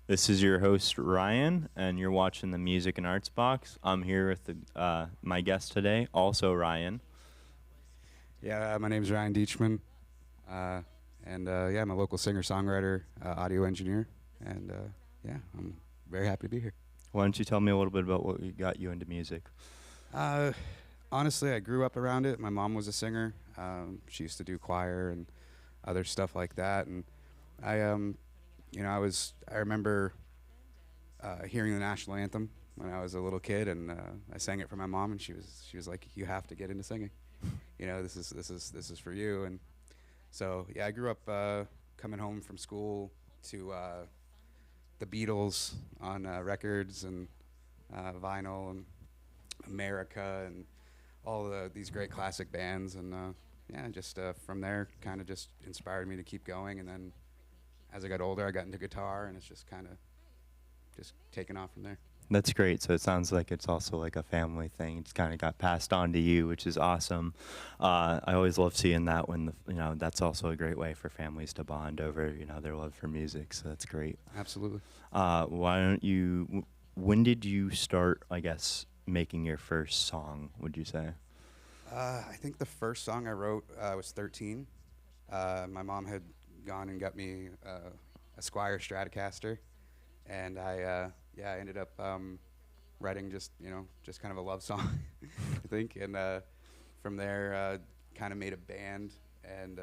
This is your host Ryan, and you're watching the Music and Arts Box. I'm here with my guest today, also Ryan. Yeah, my name is Ryan Deachman, uh, and yeah, I'm a local singer-songwriter, audio engineer, and yeah, I'm very happy to be here. Why don't you tell me a little bit about what got you into music? Uh, Honestly, I grew up around it. My mom was a singer. She used to do choir and other stuff like that, and I, I remember hearing the national anthem when I was a little kid, and I sang it for my mom, and she was like, "You have to get into singing. This is for you." And so yeah, I grew up coming home from school to the Beatles on records and vinyl and America and all these great classic bands, and yeah, just from there, kind of just inspired me to keep going. And then as I got older, I got into guitar, and it's just kind of just taken off from there. That's great. So it sounds like it's also like a family thing. It's kind of got passed on to you, which is awesome. I always love seeing that when that's also a great way for families to bond over their love for music. So that's great. Absolutely. Why don't you? When did you start? I guess making your first song. Would you say? I think the first song I wrote I was 13. My mom had gone and got me a Squire Stratocaster, and I ended up writing just kind of a love song, I think, and from there kind of made a band and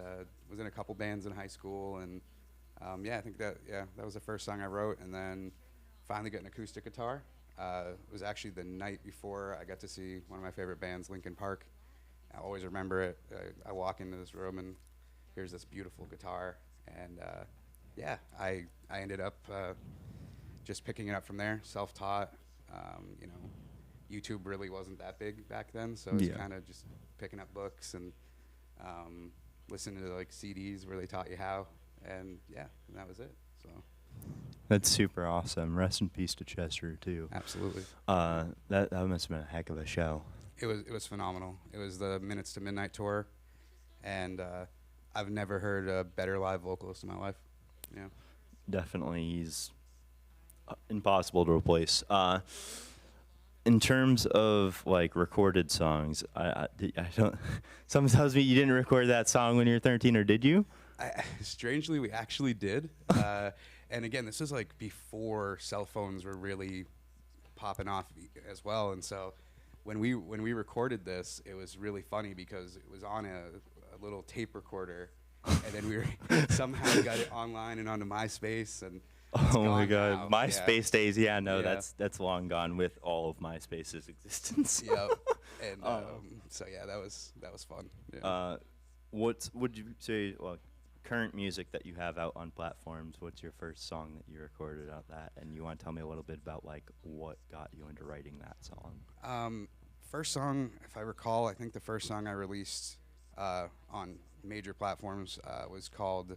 was in a couple bands in high school, and yeah, I think that was the first song I wrote, and then finally got an acoustic guitar. It was actually the night before I got to see one of my favorite bands, Linkin Park. I always remember it. I walk into this room and here's this beautiful guitar, and yeah, I ended up just picking it up from there, self-taught. You know, YouTube really wasn't that big back then, so it's Yeah. kind of just picking up books and listening to like CDs where they taught you how, and yeah, and that was it. So That's super awesome. Rest in peace to Chester too. absolutely, That must have been a heck of a show. it was phenomenal. It was the Minutes to Midnight tour, and I've never heard a better live vocalist in my life. Yeah. Definitely, he's impossible to replace. In terms of like recorded songs, I don't. Someone tells me you didn't record that song when you were 13, or did you? Strangely, we actually did. And again, this is like before cell phones were really popping off as well. And so when we recorded this, it was really funny because it was on a little tape recorder, and then we were somehow got it online and onto MySpace, and it's Oh my gone God, now. MySpace days. Yeah, no, Yeah. that's long gone with all of MySpace's existence. Yep. And Um, so yeah, that was fun. Yeah. What would you say? Well, current music that you have out on platforms. What's your first song that you recorded out that? And you want to tell me a little bit about like what got you into writing that song? First song, if I recall, I think the first song I released on major platforms was called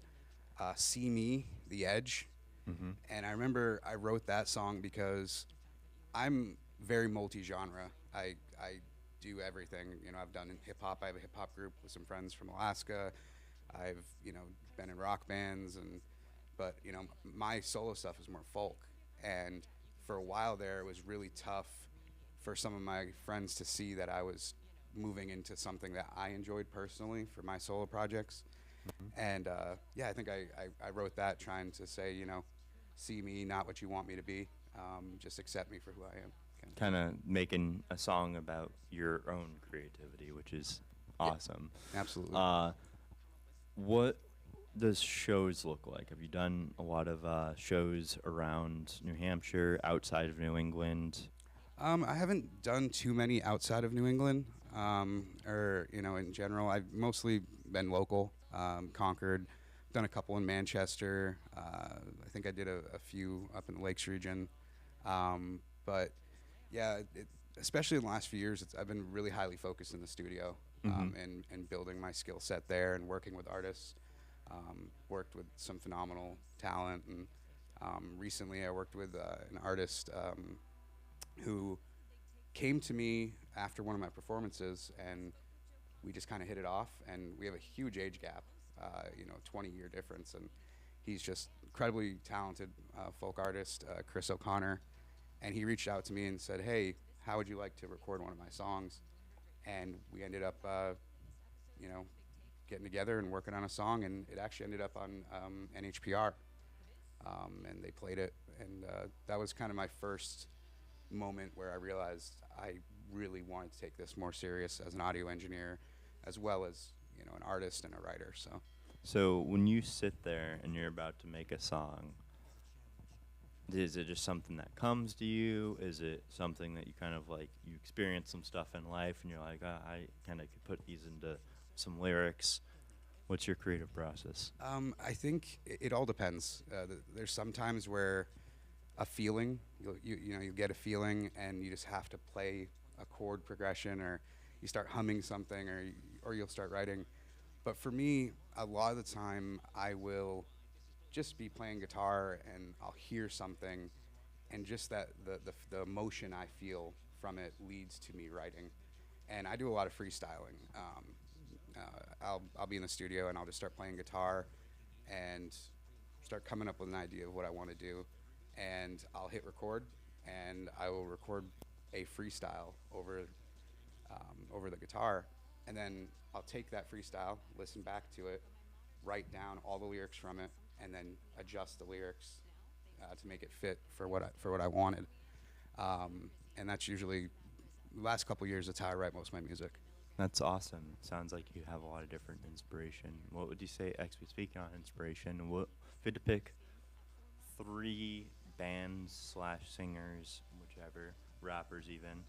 "See Me," The Edge. Mm-hmm. And I remember I wrote that song because I'm very multi-genre. I do everything. I've done hip hop. I have a hip hop group with some friends from Alaska. I've been in rock bands, but my solo stuff is more folk. And for a while there, it was really tough for some of my friends to see that I was moving into something that I enjoyed personally for my solo projects. And yeah, I think I wrote that trying to say, see me, not what you want me to be. Just accept me for who I am. Kind of making a song about your own creativity, which is Yeah, awesome. absolutely. What does shows look like? Have you done a lot of shows around New Hampshire, outside of New England? I haven't done too many outside of New England, or in general. I've mostly been local. Concord, done a couple in Manchester. I think I did a few up in the Lakes region. But yeah, especially in the last few years, I've been really highly focused in the studio, Mhm. and building my skill set there and working with artists. Worked with some phenomenal talent, and recently I worked with an artist who came to me after one of my performances, and we just kind of hit it off. And we have a huge age gap, 20-year difference, and He's just incredibly talented folk artist, Chris O'Connor, and he reached out to me and said, "Hey, how would you like to record one of my songs?" And we ended up, you know, getting together and working on a song, and it actually ended up on NHPR, and they played it, and that was kind of my first moment where I realized I really wanted to take this more serious as an audio engineer, as well as an artist and a writer. So So when you sit there and you're about to make a song, is it just something that comes to you? Is it something that you kind of like, you experience some stuff in life and you're like, I kind of could put these into some lyrics? What's your creative process? I think it all depends. There's some times where a feeling, you get a feeling and you just have to play a chord progression, or you start humming something, or you'll start writing. But for me, a lot of the time I will just be playing guitar and I'll hear something, and just that the emotion I feel from it leads to me writing. And I do a lot of freestyling. I'll be in the studio and I'll just start playing guitar and start coming up with an idea of what I want to do, and I'll hit record and I will record a freestyle over the guitar, and then I'll take that freestyle, listen back to it, write down all the lyrics from it, and then adjust the lyrics to make it fit for what I wanted. And that's usually the last couple years. That's how I write most of my music. That's awesome. Sounds like you have a lot of different inspiration. What would you say, speaking on inspiration, what, if you had to pick 3 bands / singers, whichever, rappers even,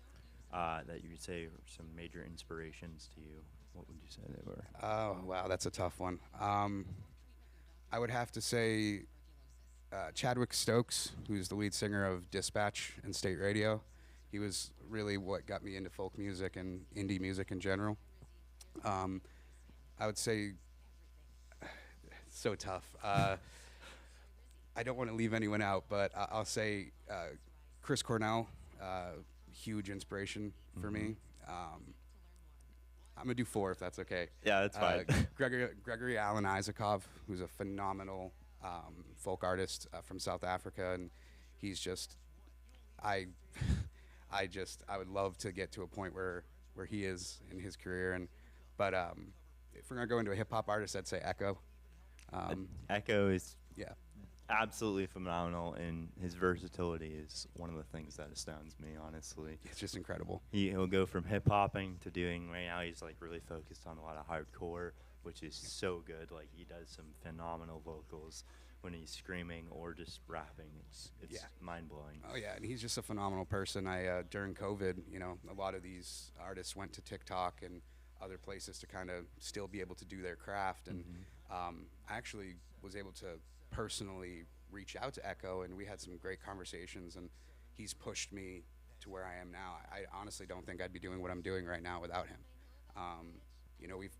that you would say are some major inspirations to you, what would you say they were? Oh wow, that's a tough one. I would have to say Chadwick Stokes, who's the lead singer of Dispatch and State Radio. He was really what got me into folk music and indie music in general. I would say, so tough. I don't want to leave anyone out, but I'll say Chris Cornell, huge inspiration for me. I'm gonna do 4 if that's okay. Yeah, that's fine. Gregory Alan Isakov, who's a phenomenal folk artist from South Africa, and he's just, I would love to get to a point where he is in his career, but if we're gonna go into a hip hop artist, I'd say Echo. Echo is Yeah, absolutely phenomenal, and his versatility is one of the things that astounds me, honestly. it's just incredible. He'll go from hip hopping to doing, right now he's like really focused on a lot of hardcore, which is so good. Like, he does some phenomenal vocals when he's screaming or just rapping. It's Yeah. mind blowing. Oh yeah, and he's just a phenomenal person. During COVID, a lot of these artists went to TikTok and other places to kind of still be able to do their craft, and I actually was able to personally reach out to Echo, and we had some great conversations, and he's pushed me to where I am now. I honestly don't think I'd be doing what I'm doing right now without him.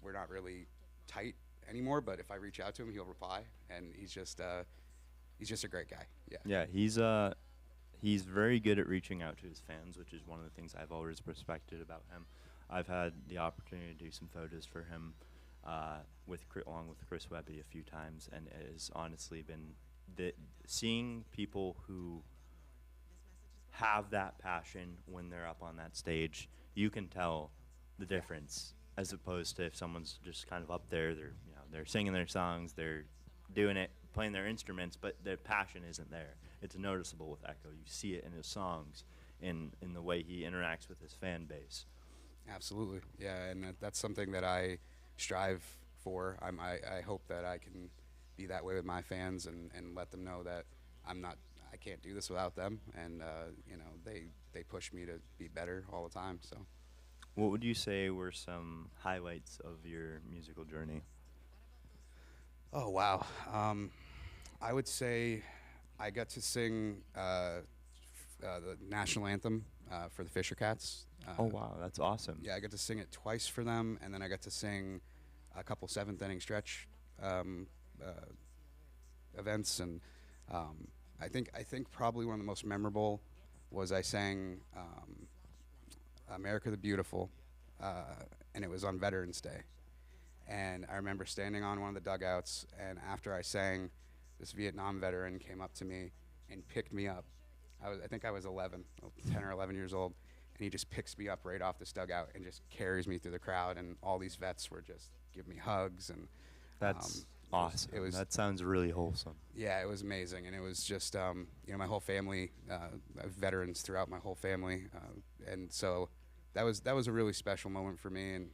We're not really tight anymore, but if I reach out to him, he'll reply, and he's just a great guy. Yeah. Yeah, he's very good at reaching out to his fans, which is one of the things I've always respected about him. I've had the opportunity to do some photos for him along with Chris Webby a few times, and it has honestly been seeing people who have that passion when they're up on that stage. You can tell the difference, as opposed to if someone's just kind of up there, they're singing their songs, they're doing it, playing their instruments, but their passion isn't there. It's noticeable with Echo. You see it in his songs, in the way he interacts with his fan base. Absolutely, yeah, and that's something that I strive for. I hope that I can be that way with my fans, and let them know that I can't do this without them, and they push me to be better all the time. So, what would you say were some highlights of your musical journey? oh wow, I would say I got to sing the national anthem for the Fisher Cats. Oh wow, that's awesome. Yeah, I got to sing it twice for them, and then I got to sing a couple 7th inning stretch events, and I think probably one of the most memorable was I sang America the Beautiful, and it was on Veterans Day. And I remember standing on one of the dugouts, and after I sang, this Vietnam veteran came up to me and picked me up. I think I was 11, 10 or 11 years old, and he just picks me up right off this dugout and just carries me through the crowd, and all these vets were just giving me hugs, and That's awesome. awesome. That sounds really wholesome. Yeah, it was amazing, and it was just my whole family, veterans throughout my whole family, and so that was a really special moment for me, and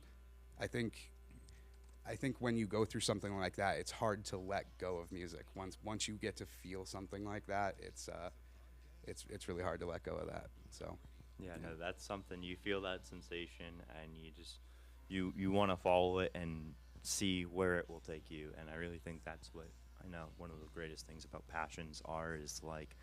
I think when you go through something like that, it's hard to let go of music. Once you get to feel something like that, it's really hard to let go of that. So Yeah, no, that's something you feel that sensation, and you want to follow it and see where it will take you. And I really think that's what I know. One of the greatest things about passions is like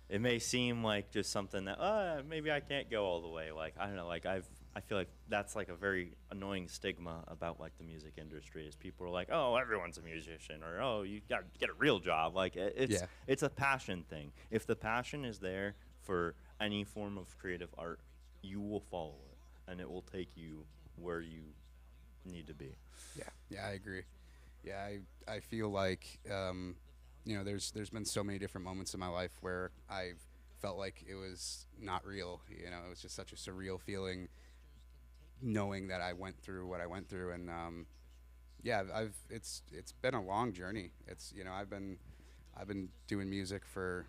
it may seem like just something that maybe I can't go all the way. Like I don't know. Like I feel like that's like a very annoying stigma about like the music industry is people are like, oh, everyone's a musician, or oh, you got to get a real job. Like it's a passion thing. If the passion is there for any form of creative art, you will follow it, and it will take you where you need to be. yeah, I agree. Yeah, I feel like there's been so many different moments in my life where I've felt like it was not real. It was just such a surreal feeling knowing that I went through what I went through, and it's been a long journey. I've been doing music for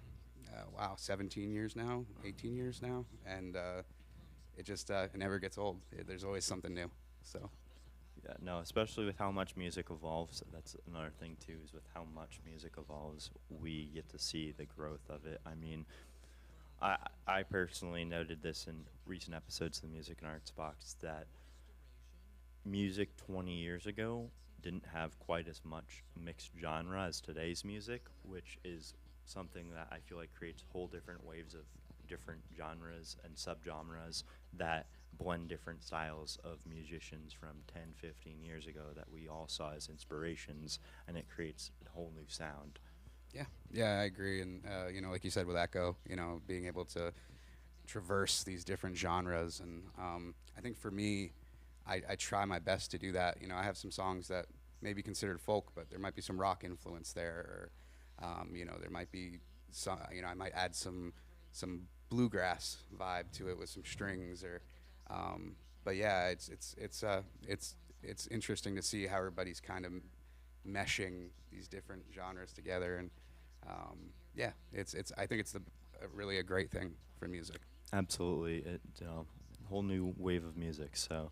17 years now, 18 years now, and it never gets old. There's always something new. So Yeah, no, especially with how much music evolves. That's another thing too, is with how much music evolves, we get to see the growth of it. I mean, I personally noted this in recent episodes of the Music and Arts Box that music 20 years ago didn't have quite as much mixed genre as today's music, which is something that I feel like creates whole different waves of different genres and subgenres that blend different styles of musicians from 10, 15 years ago that we all saw as inspirations, and it creates a whole new sound. Yeah, I agree. And like you said with Echo, being able to traverse these different genres, and I think for me, I try my best to do that. I have some songs that may be considered folk, but there might be some rock influence there, or there might be some, I might add some bluegrass vibe to it with some strings, or but yeah, it's interesting to see how everybody's kind of meshing these different genres together, and I think it's really a great thing for music. Absolutely, whole new wave of music. So,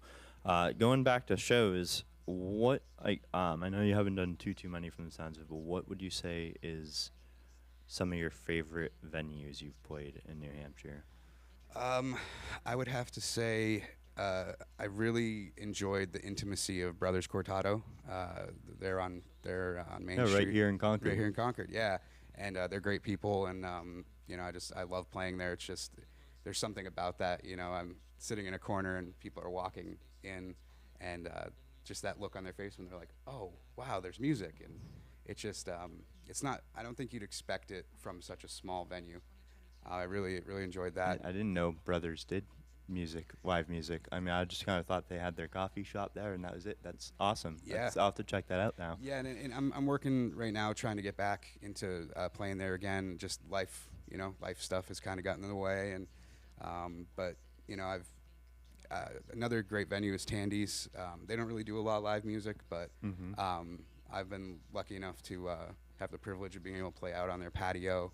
going back to shows, I know you haven't done too many from the sounds of it, but what would you say is some of your favorite venues you've played in New Hampshire? I would have to say I really enjoyed the intimacy of Brothers Cortado. They're on Main Street, right here in Concord. Right here in Concord, yeah. And they're great people, and I love playing there. It's just there's something about that. I'm sitting in a corner and people are walking in, and just that look on their face when they're like, "Oh, wow, there's music," and it's just it's not. I don't think you'd expect it from such a small venue. I really enjoyed that. I didn't know Brothers did live music. I mean, I just kind of thought they had their coffee shop there, and that was it. That's awesome. Yeah. I'll have to check that out now. Yeah, and I'm working right now trying to get back into playing there again. Just life stuff has kind of gotten in the way, and but I've another great venue is Tandy's. They don't really do a lot of live music, but I've been lucky enough to have the privilege of being able to play out on their patio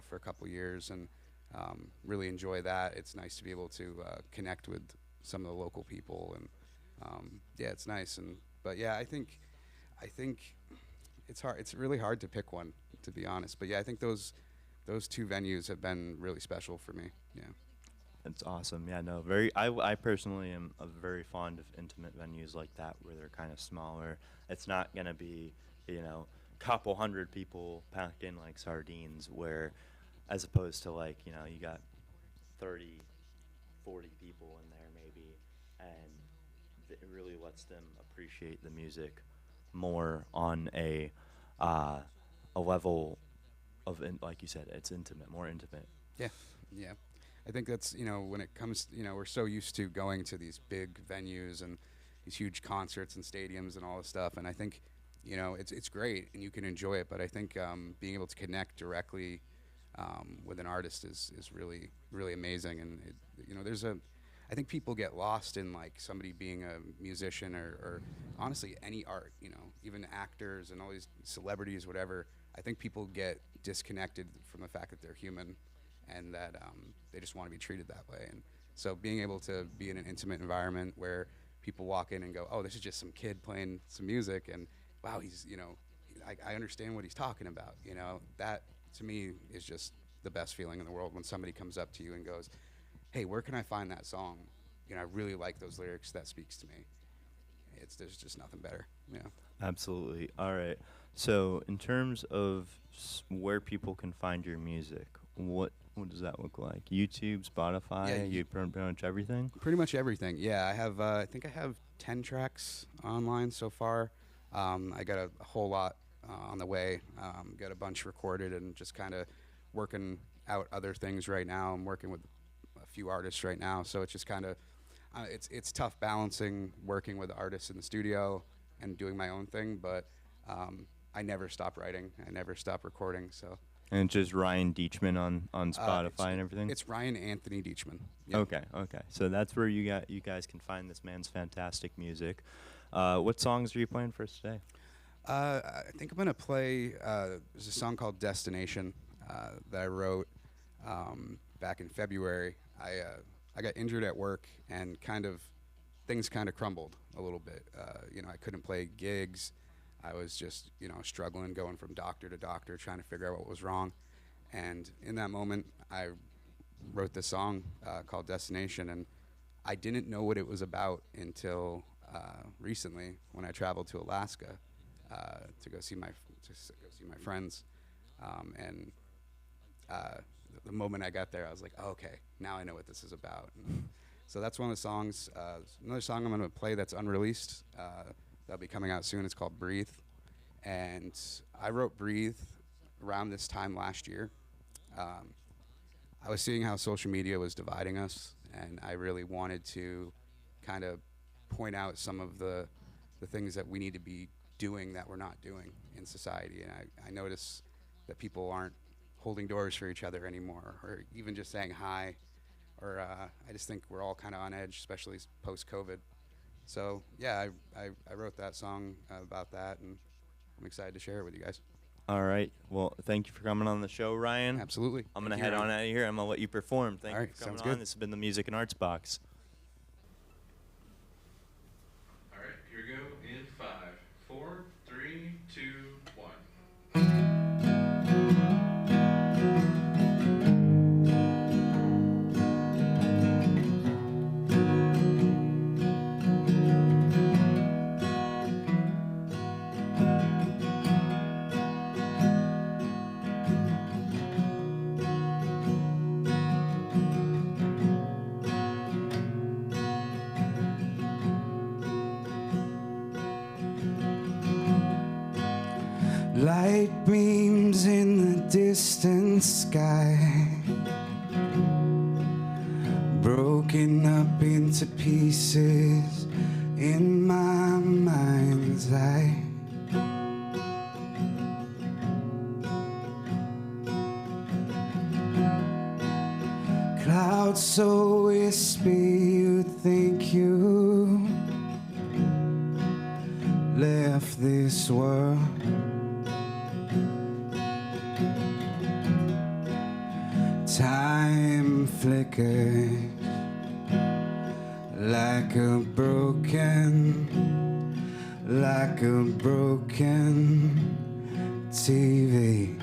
for a couple years, and really enjoy that. It's nice to be able to connect with some of the local people, and it's nice. But I think it's hard. It's really hard to pick one, to be honest. But I think those two venues have been really special for me. Yeah. It's awesome. Yeah, no, I personally am very fond of intimate venues like that where they're kind of smaller. It's not going to be, couple hundred people packed in like sardines, where as opposed to like, you got 30, 40 people in there maybe, and it really lets them appreciate the music more on a level of, like you said, it's intimate, more intimate. Yeah. I think that's, when it comes, we're so used to going to these big venues and these huge concerts and stadiums and all this stuff. And I think it's great and you can enjoy it, but I think being able to connect directly with an artist is really really amazing. And there's a I think people get lost in like somebody being a musician or honestly any art, even actors and all these celebrities, whatever. I think people get disconnected from the fact that they're human and that they just want to be treated that way. And so being able to be in an intimate environment where people walk in and go, oh, this is just some kid playing some music, and wow, I understand what he's talking about. That to me is just the best feeling in the world when somebody comes up to you and goes, hey, where can I find that song? I really like those lyrics. That speaks to me. There's just nothing better. Absolutely. All right. So, in terms of where people can find your music, what does that look like? YouTube, Spotify, Yeah, you pretty much everything? Pretty much everything. Yeah, I think I have 10 tracks online so far. I got a whole lot on the way. Got a bunch recorded and just kind of working out other things right now. I'm working with a few artists right now, so it's just kind of it's tough balancing working with artists in the studio and doing my own thing, but I never stop writing. I never stop recording. So. And it's just Ryan Deachman on Spotify and everything? It's Ryan Anthony Deachman. Yep. Okay. So that's where you guys can find this man's fantastic music. What songs are you playing for us today? I think I'm going to play, there's a song called Destination that I wrote back in February. I got injured at work and things kind of crumbled a little bit. I couldn't play gigs. I was just, struggling, going from doctor to doctor, trying to figure out what was wrong. And in that moment, I wrote this song called Destination, and I didn't know what it was about until recently when I traveled to Alaska to go see my friends. And the moment I got there, I was like, oh, okay, now I know what this is about. And so that's one of the songs. Another song I'm going to play that's unreleased. That'll be coming out soon. It's called Breathe. And I wrote Breathe around this time last year. I was seeing how social media was dividing us, and I really wanted to kind of point out some of the things that we need to be doing that we're not doing in society. And I notice that people aren't holding doors for each other anymore, or even just saying hi. Or I just think we're all kind of on edge, especially post-COVID. So yeah, I wrote that song about that, and I'm excited to share it with you guys. All right. Well, thank you for coming on the show, Ryan. Absolutely. I'm going to head on out of here. I'm going to let you perform. Thank All you right, for coming sounds on. good. This has been the Music and Arts Box. All right, here we go in 5, 4, 3, 2, 1. Light beams in the distant sky, broken up into pieces in my mind's eye. Clouds so wispy you'd think you left this world. Time flickers like a broken TV.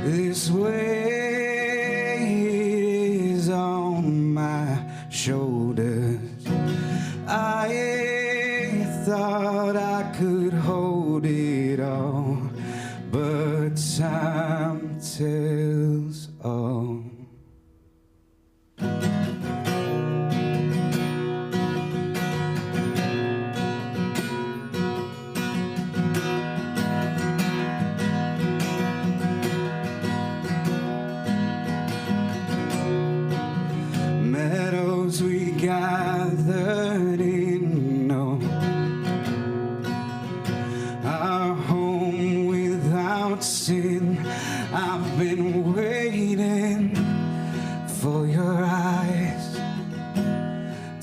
This weight is on my shoulders. I thought I could hold it all, but time tells all. Meadows we gathered in, no, our home without sin. I've been waiting for your eyes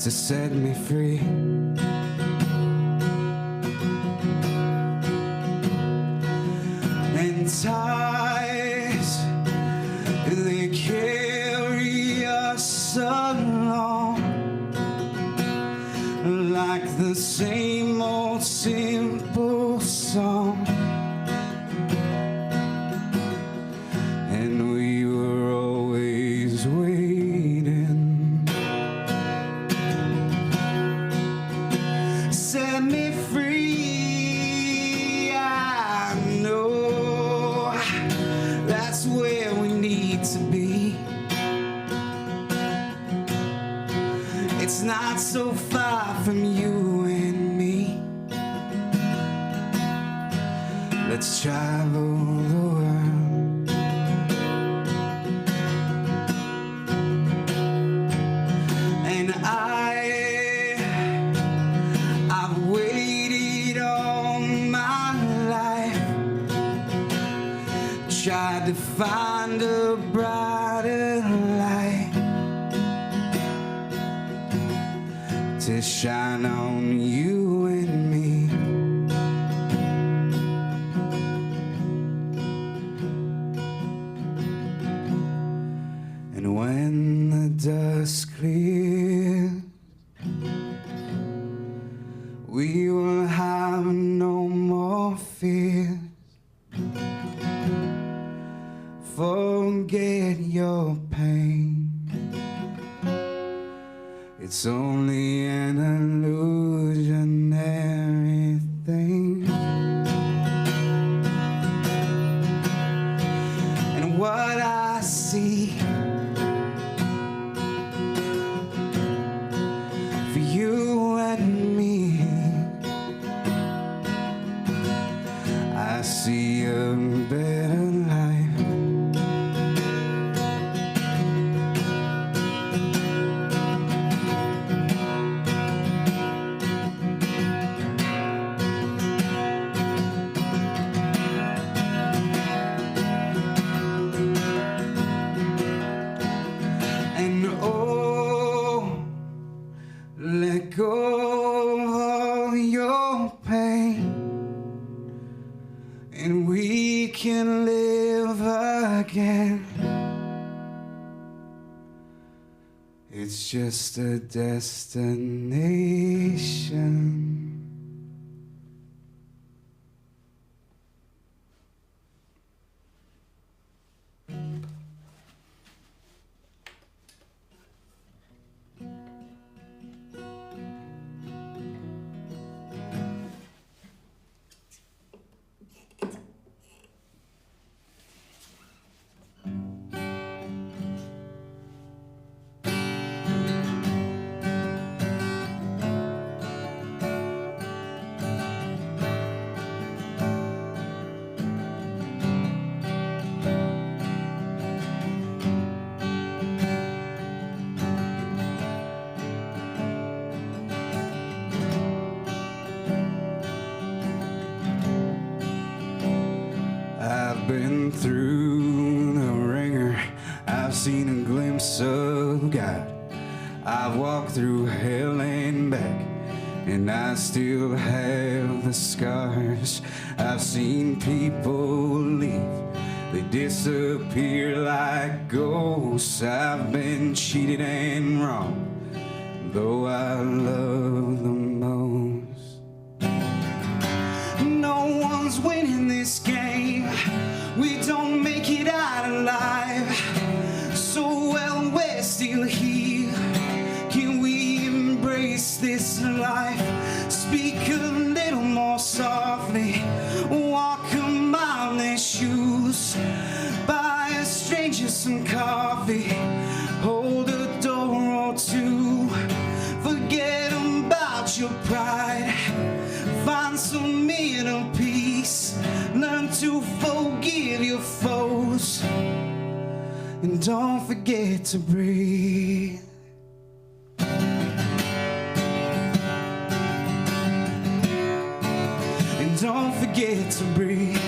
to set me free. And ties, they carry us along like the same old simple song. And we were always waiting. Set me free, I know that's where we need to be. It's not so far from you and me. Let's travel the world. And I've waited all my life, tried to find a brighter light to shine on you and me. And when the dust clears, we will have no more fears. Forget your pain. It's only an illusionary thing. And what I see for you and me, I see a better life. And oh, let go of all your pain, and we can live again. It's just a destination. I've been through the ringer, I've seen a glimpse of God. I've walked through hell and back, and I still have the scars. I've seen people leave, they disappear like ghosts. I've been cheated and wrong, though I love the most. No one's winning this game, we don't make it out alive. So well, we're still here, can we embrace this life? Speak a little more softly, walk a mile in shoes by some coffee, hold a door or two, forget about your pride, find some inner peace, learn to forgive your foes, and don't forget to breathe. And don't forget to breathe.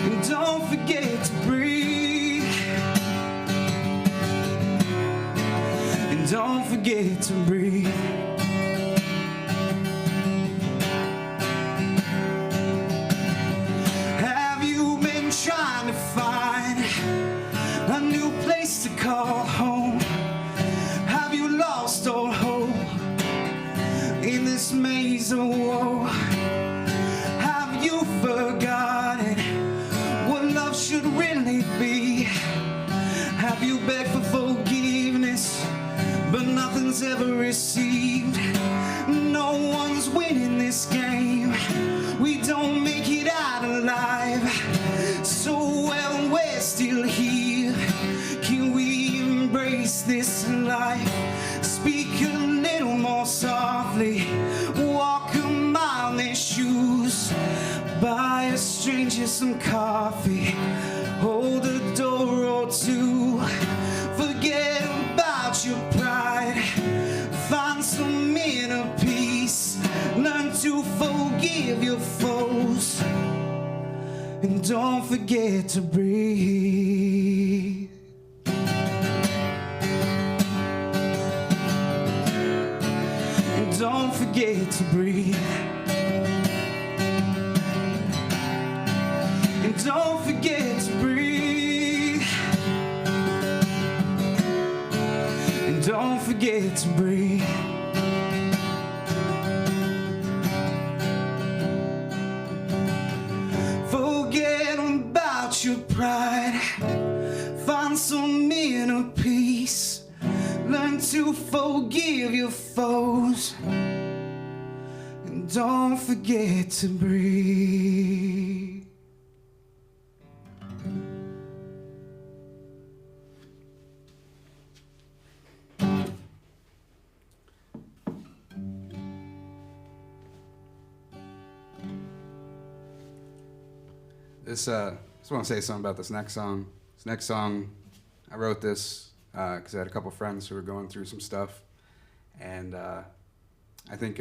And don't forget to breathe. And don't forget to breathe. Have you been trying to find a new place to call home? Have you lost all hope in this maze of woe? Have you forgotten what love should really be? Have you begged for forgiveness, but nothing's ever received? No one's winning this game. We don't make it out alive. So while we're still here, can we embrace this life? Speak a little more softly, walk a mile in shoes, buy a stranger some coffee, hold a door or two, forget about your pride, find some inner peace, learn to forgive your foes, and don't forget to breathe. And don't forget to breathe. And don't forget to breathe. And don't forget to breathe. Forget about your pride, find some inner peace, learn to forgive your foes, and don't forget to breathe. Just want to say something about this next song. This next song, I wrote this because I had a couple friends who were going through some stuff, and I think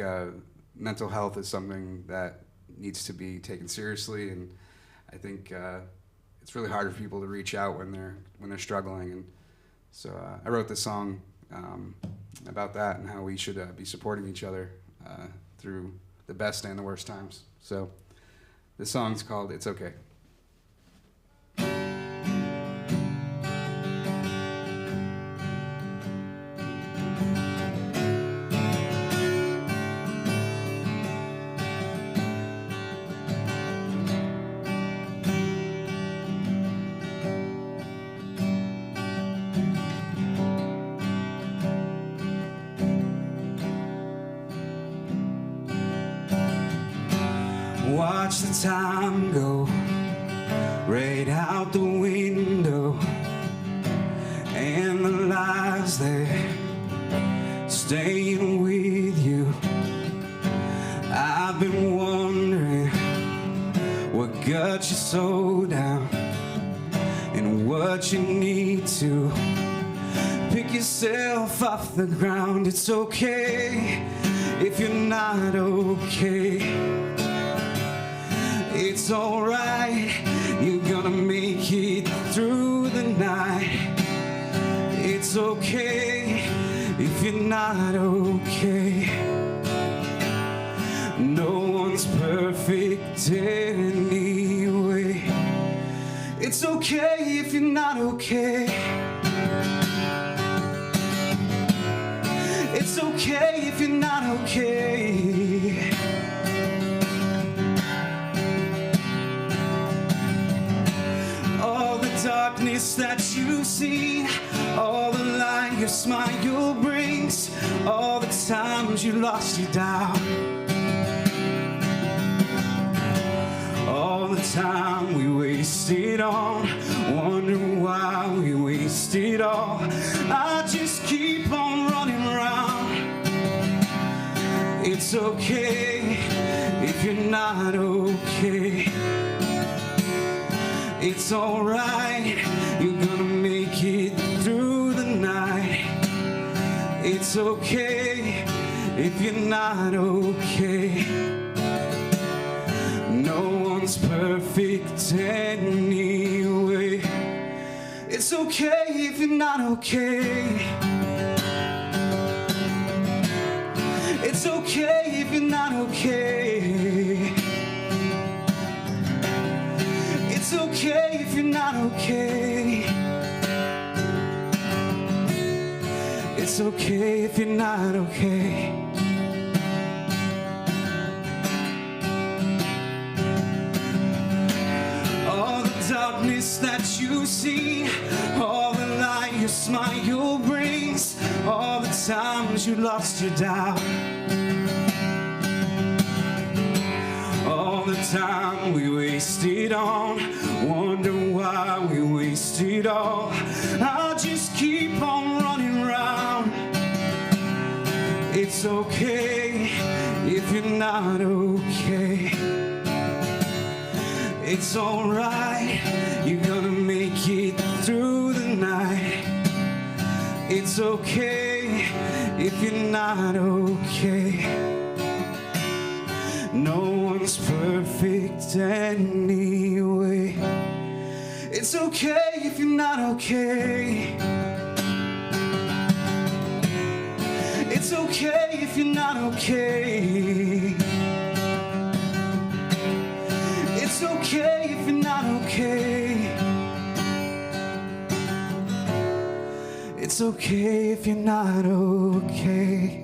mental health is something that needs to be taken seriously, and I think it's really hard for people to reach out when they're struggling, and so I wrote this song about that and how we should be supporting each other through the best and the worst times. So this song's called "It's Okay." Watch the time go right out the window, and the lies there staying with you. I've been wondering what got you so down, and what you need to pick yourself off the ground. It's okay if you're not okay. It's alright, you're gonna make it through the night. It's okay if you're not okay. No one's perfect anyway. It's okay if you're not okay. It's okay if you're not okay. Darkness that you've seen, all the light your smile brings, all the times you lost your doubt, all the time we wasted on, wondering why we wasted all. I just keep on running around. It's okay if you're not okay. It's alright, you're gonna make it through the night. It's okay if you're not okay. No one's perfect anyway. It's okay if you're not okay. It's okay if you're not okay. It's okay if you're not okay. It's okay if you're not okay. All the darkness that you see, all the light your smile brings, all the times you lost your doubt, all the time we wasted on, wonder why we wasted all. I'll just keep on running around. It's okay if you're not okay. It's alright, you're gonna make it through the night. It's okay if you're not okay. No one's perfect anyway. It's okay if you're not okay. It's okay if you're not okay. It's okay if you're not okay. It's okay if you're not okay.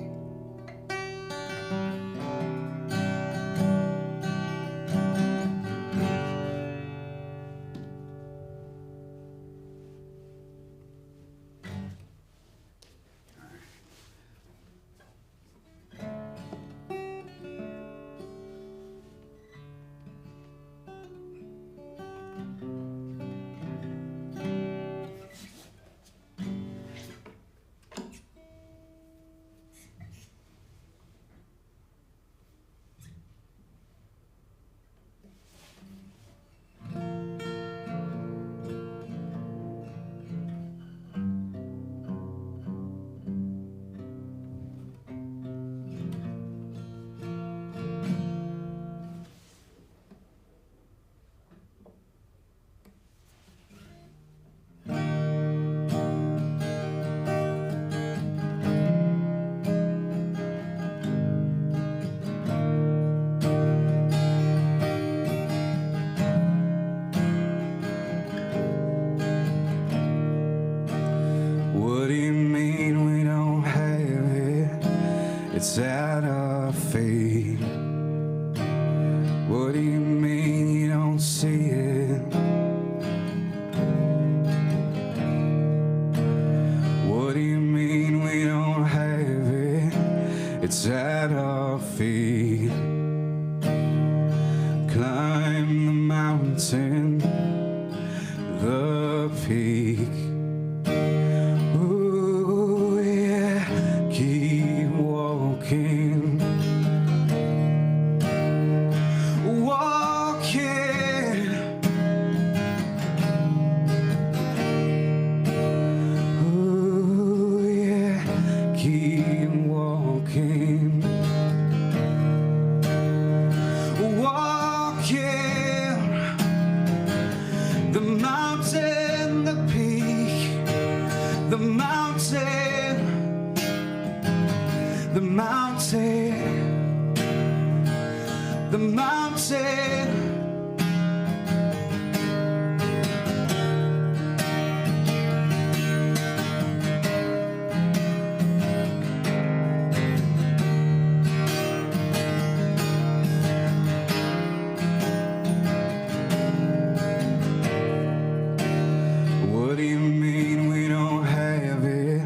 It's out of faith. What do you mean you don't see it? What do you mean we don't have it? It's out of faith. Climb the mountain, the peak. The mountain. What do you mean we don't have it?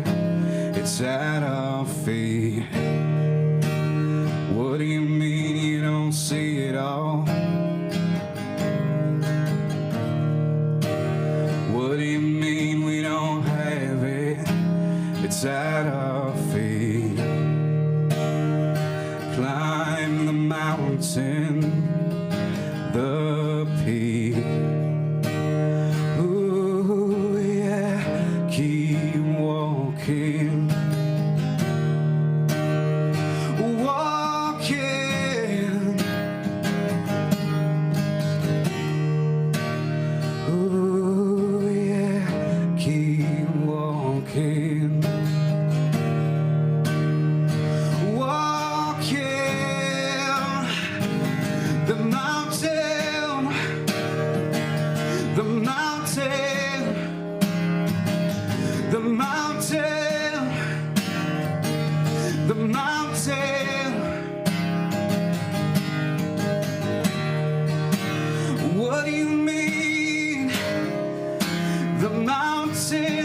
It's out of faith. What do you mean you don't see it all? it's at our feet. Climb the mountain, the peak. Ooh, yeah, keep walking. Walking. Ooh, yeah, keep walking. The mountain, the mountain, the mountain, the mountain. What do you mean? The mountain.